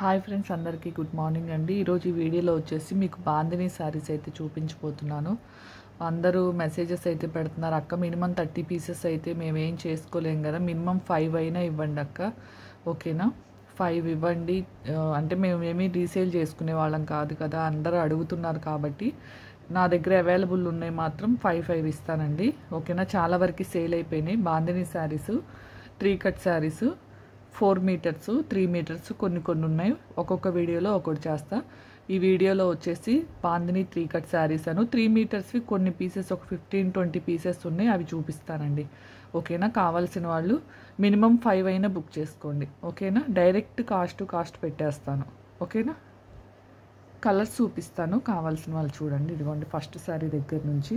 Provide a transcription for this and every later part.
Hi friends, అందరికీ good morning అండి. ఈరోజు ఈ వీడియోలో వచ్చేసి మీకు బాందినీ శారీస్ అయితే చూపించబోతున్నాను. అందరూ మెసేజెస్ అయితే పెడుతున్నారు, అక్క మినిమం 30 పీసెస్ అయితే మేము ఏం చేసుకోలేం కదా, మినిమం 5 అయినా ఇవ్వండి అక్క, ఓకేనా 5 ఇవ్వండి. అంటే మేము ఏమీ రీసేల్ చేసుకునే వాళ్ళం కాదు కదా, అందరూ అడుగుతున్నారు కాబట్టి నా దగ్గర అవైలబుల్ ఉన్నాయి మాత్రం 5 ఇస్తానండి, ఓకేనా. చాలా వరకు సేల్ అయిపోయినాయి bandhani sarees, 3 cut sarees, 4 metres, 3 metres కొన్ని ఉన్నాయి. ఒక్కొక్క వీడియోలో ఒక్కొక్కటి చేస్తా. ఈ వీడియోలో వచ్చేసి బాందినీ 3 కట్ శారీస్ అను 3 మీటర్స్వి కొన్ని పీసెస్, ఒక 15-20 పీసెస్ ఉన్నాయి, అవి చూపిస్తానండి, ఓకేనా. కావాల్సిన వాళ్ళు మినిమం 5 అయినా బుక్ చేసుకోండి, ఓకేనా. డైరెక్ట్ కాస్ట్ పెట్టేస్తాను, ఓకేనా. కలర్స్ చూపిస్తాను, కావాల్సిన వాళ్ళు చూడండి. ఇదిగోండి ఫస్ట్ శారీ దగ్గర నుంచి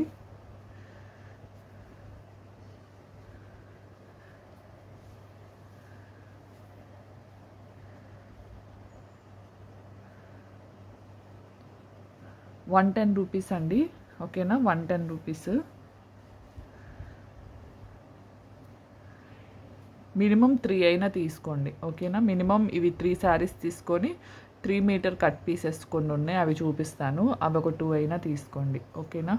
₹110 అండి, ఓకేనా. 110 రూపీస్. మినిమం 3 అయినా తీసుకోండి, ఓకేనా. మినిమం ఇవి 3 శారీస్ తీసుకొని 3 మీటర్ కట్ పీసెస్ కొన్ని ఉన్నాయి, అవి చూపిస్తాను. అవి ఒక 2 అయినా తీసుకోండి, ఓకేనా.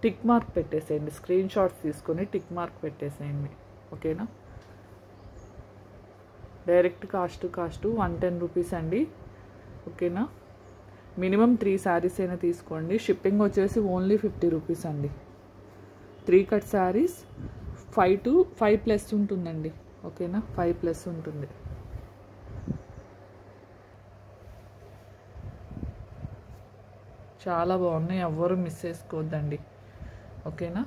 టిక్ మార్క్ పెట్టేసేయండి, స్క్రీన్ షాట్స్ తీసుకొని టిక్ మార్క్ పెట్టేసేయండి, ఓకేనా. డైరెక్ట్ కాస్ట్ ₹110 అండి, ఓకేనా. మినిమం 3 శారీస్ అయినా తీసుకోండి. షిప్పింగ్ వచ్చేసి ఓన్లీ ₹50 అండి. 3 కట్ శారీస్ 5+ ఉంటుందండి, ఓకేనా. 5+ ఉంటుంది. చాలా బాగున్నాయి, ఎవ్వరూ మిస్ చేసుకోవద్దండి, ఓకేనా.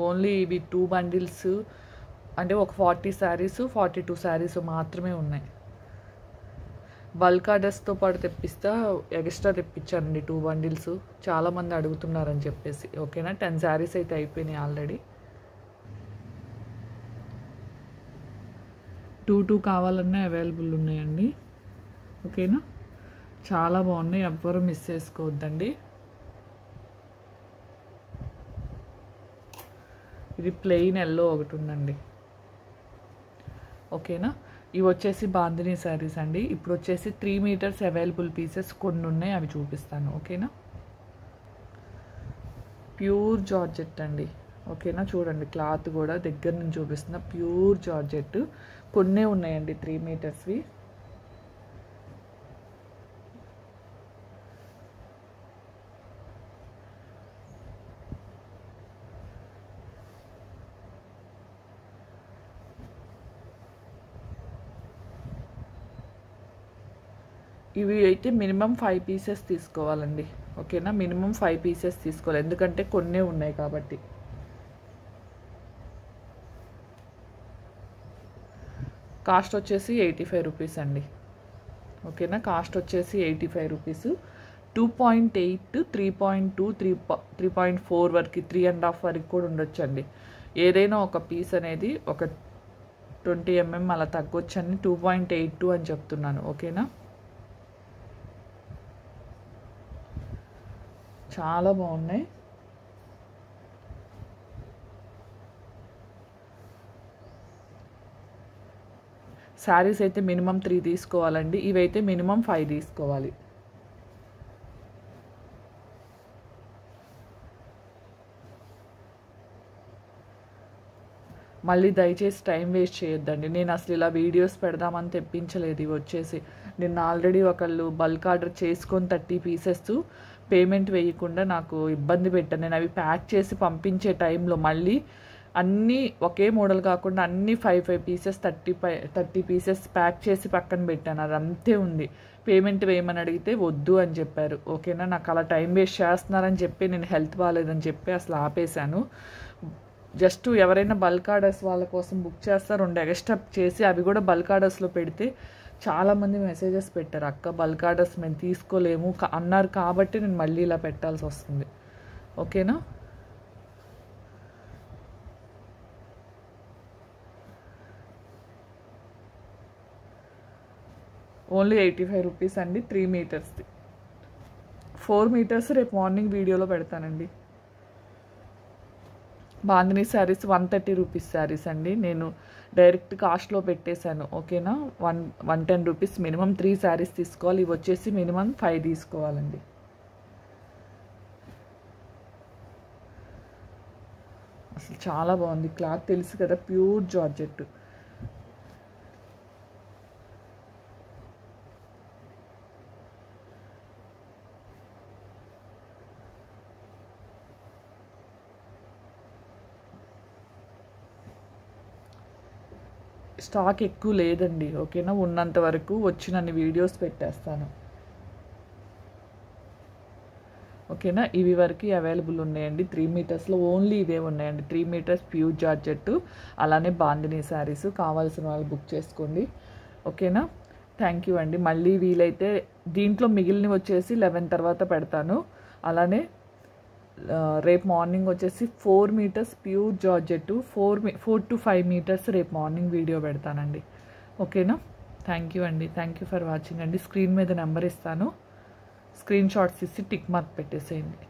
ఓన్లీ ఇవి 2 బండిల్స్, అంటే ఒక 40 శారీస్ 42 శారీస్ మాత్రమే ఉన్నాయి. బల్క్ ఆర్డర్స్తో పాటు తెప్పిస్తా, ఎక్స్ట్రా తెప్పించానండి 2 బండిల్స్, చాలామంది అడుగుతున్నారని చెప్పేసి, ఓకేనా. 10 శారీస్ అయితే అయిపోయినాయి ఆల్రెడీ. 2 కావాలన్నా అవైలబుల్ ఉన్నాయండి, ఓకేనా. చాలా బాగున్నాయి, ఎవ్వరూ మిస్ చేసుకోవద్దండి. ఇది ప్లెయిన్ ఎల్లో ఒకటి ఉందండి, ఓకేనా. ఇవి వచ్చేసి బాందినీ శారీస్ అండి. ఇప్పుడు వచ్చేసి 3 మీటర్స్ అవైలబుల్ పీసెస్ కొన్ని ఉన్నాయి, అవి చూపిస్తాను, ఓకేనా. ప్యూర్ జార్జెట్ అండి, ఓకేనా. చూడండి క్లాత్ కూడా దగ్గర నుంచి చూపిస్తున్నా, ప్యూర్ జార్జెట్. కొన్నే ఉన్నాయండి 3 మీటర్స్వి. ఇవి అయితే మినిమం 5 పీసెస్ తీసుకోవాలండి, ఓకేనా. మినిమం 5 పీసెస్ తీసుకోవాలి, ఎందుకంటే కొన్నే ఉన్నాయి కాబట్టి. కాస్ట్ వచ్చేసి ₹85 అండి, ఓకేనా. కాస్ట్ వచ్చేసి ₹85. 2.8, 3.2, 3.4 వరకు, 3.5 వరకు కూడా ఉండొచ్చు అండి. ఏదైనా ఒక పీస్ అనేది ఒక 20 mm అలా తగ్గొచ్చని 2.82 అని చెప్తున్నాను, ఓకేనా. చాలా బాగున్నాయి. శారీస్ అయితే మినిమం 3 తీసుకోవాలండి, ఇవైతే మినిమం 5 తీసుకోవాలి. మళ్ళీ దయచేసి టైం వేస్ట్ చేయొద్దండి. నేను అసలు ఇలా వీడియోస్ పెడదామని తెప్పించలేదు. ఇవి వచ్చేసి నేను ఆల్రెడీ ఒకళ్ళు బల్క్ ఆర్డర్ చేసుకొని 30 పీసెస్ పేమెంట్ వేయకుండా నాకు ఇబ్బంది పెట్టాను. నేను అవి ప్యాక్ చేసి పంపించే టైంలో మళ్ళీ అన్నీ ఒకే మోడల్ కాకుండా అన్నీ 5 పీసెస్ 30 పీసెస్ ప్యాక్ చేసి పక్కన పెట్టాను. అది అంతే ఉంది. పేమెంట్ వేయమని అడిగితే వద్దు అని చెప్పారు, ఓకేనా. నాకు అలా టైం వేస్ట్ చేస్తున్నారని చెప్పి, నేను హెల్త్ బాగాలేదని చెప్పి అసలు ఆపేశాను. జస్ట్ ఎవరైనా బల్క్ ఆర్డర్స్ వాళ్ళ కోసం బుక్ చేస్తారు, 2 ఎక్స్ట్రా చేసి అవి కూడా బల్క్ ఆర్డర్స్లో పెడితే చాలామంది మెసేజెస్ పెట్టారు, అక్క బల్క్ ఆర్డర్స్ మేము తీసుకోలేము అన్నారు కాబట్టి నేను మళ్ళీ ఇలా పెట్టాల్సి వస్తుంది. ఓకేనా? ఓన్లీ 85 రూపీస్ అండి 3 మీటర్స్ది. 4 మీటర్స్ రేపు మార్నింగ్ వీడియోలో పెడతానండి. బాందినీ శారీస్ 130 రూపీస్ శారీస్ అండి. నేను డైరెక్ట్ కాస్ట్లో పెట్టేశాను. ఓకేనా? 110 రూపీస్ మినిమం 3 శారీస్ తీసుకోవాలి. ఇవి వచ్చేసి మినిమం 5 తీసుకోవాలండి. అసలు చాలా బాగుంది క్లాత్, తెలుసు కదా, ప్యూర్ జార్జెట్. స్టాక్ ఎక్కువ లేదండి. ఓకేనా? ఉన్నంత వరకు వచ్చినన్ని వీడియోస్ పెట్టేస్తాను. ఓకేనా? ఇవి వరకు అవైలబుల్ ఉన్నాయండి. 3 మీటర్స్లో ఓన్లీ ఇవే ఉన్నాయండి. 3 మీటర్స్ ప్యూర్ జార్జెట్, అలానే బాందినీ శారీస్. కావాల్సిన వాళ్ళు బుక్ చేసుకోండి. ఓకేనా? థ్యాంక్ యూ అండి. మళ్ళీ వీలైతే దీంట్లో మిగిలినవి వచ్చేసి 11 తర్వాత పెడతాను. అలానే రేపు మార్నింగ్ వచ్చేసి 4 metres pure georgette, 4 to 5 metres రేపు మార్నింగ్ వీడియో పెడతానండి. ఓకేనా? థ్యాంక్ యూ అండి. థ్యాంక్ యూ ఫర్ వాచింగ్ అండి. స్క్రీన్ మీద నెంబర్ ఇస్తాను, స్క్రీన్ షాట్స్ ఇచ్చి టిక్ మార్క్ పెట్టేసేయండి.